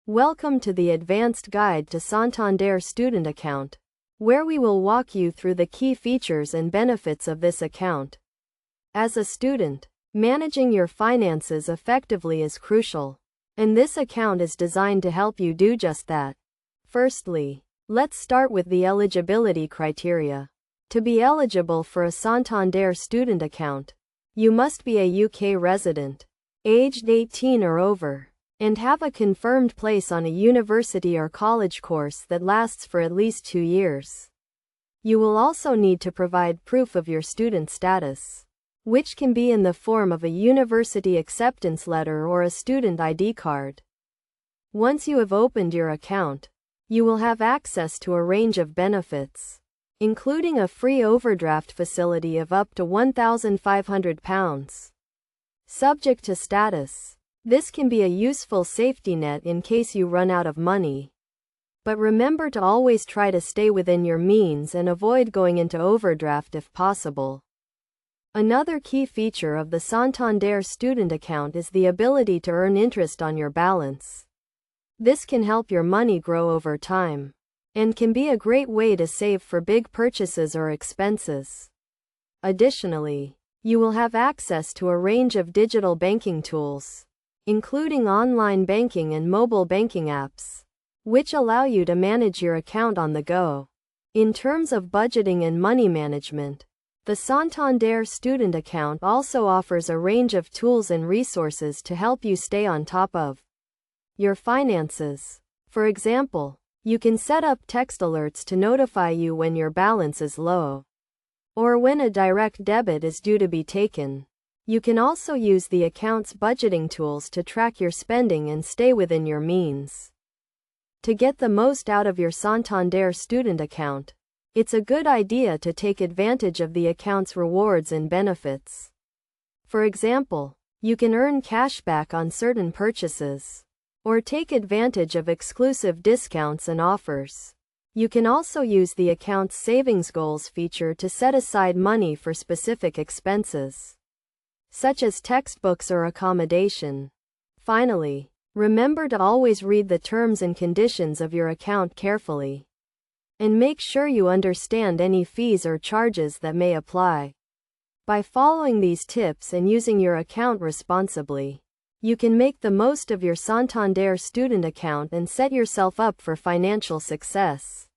Welcome to the Advanced Guide to Santander Student Account, where we will walk you through the key features and benefits of this account. As a student, managing your finances effectively is crucial, and this account is designed to help you do just that. Firstly, let's start with the eligibility criteria. To be eligible for a Santander student account, you must be a UK resident, aged 18 or over, and have a confirmed place on a university or college course that lasts for at least 2 years. You will also need to provide proof of your student status, which can be in the form of a university acceptance letter or a student ID card. Once you have opened your account, you will have access to a range of benefits, including a free overdraft facility of up to £1,500. Subject to status. This can be a useful safety net in case you run out of money. But remember to always try to stay within your means and avoid going into overdraft if possible. Another key feature of the Santander student account is the ability to earn interest on your balance. This can help your money grow over time, and can be a great way to save for big purchases or expenses. Additionally, you will have access to a range of digital banking tools, including online banking and mobile banking apps, which allow you to manage your account on the go. In terms of budgeting and money management, the Santander student account also offers a range of tools and resources to help you stay on top of your finances. For example, you can set up text alerts to notify you when your balance is low, or when a direct debit is due to be taken. You can also use the account's budgeting tools to track your spending and stay within your means. To get the most out of your Santander student account, it's a good idea to take advantage of the account's rewards and benefits. For example, you can earn cashback on certain purchases, or take advantage of exclusive discounts and offers. You can also use the account's savings goals feature to set aside money for specific expenses, such as textbooks or accommodation. Finally, remember to always read the terms and conditions of your account carefully, and make sure you understand any fees or charges that may apply. By following these tips and using your account responsibly, you can make the most of your Santander student account and set yourself up for financial success.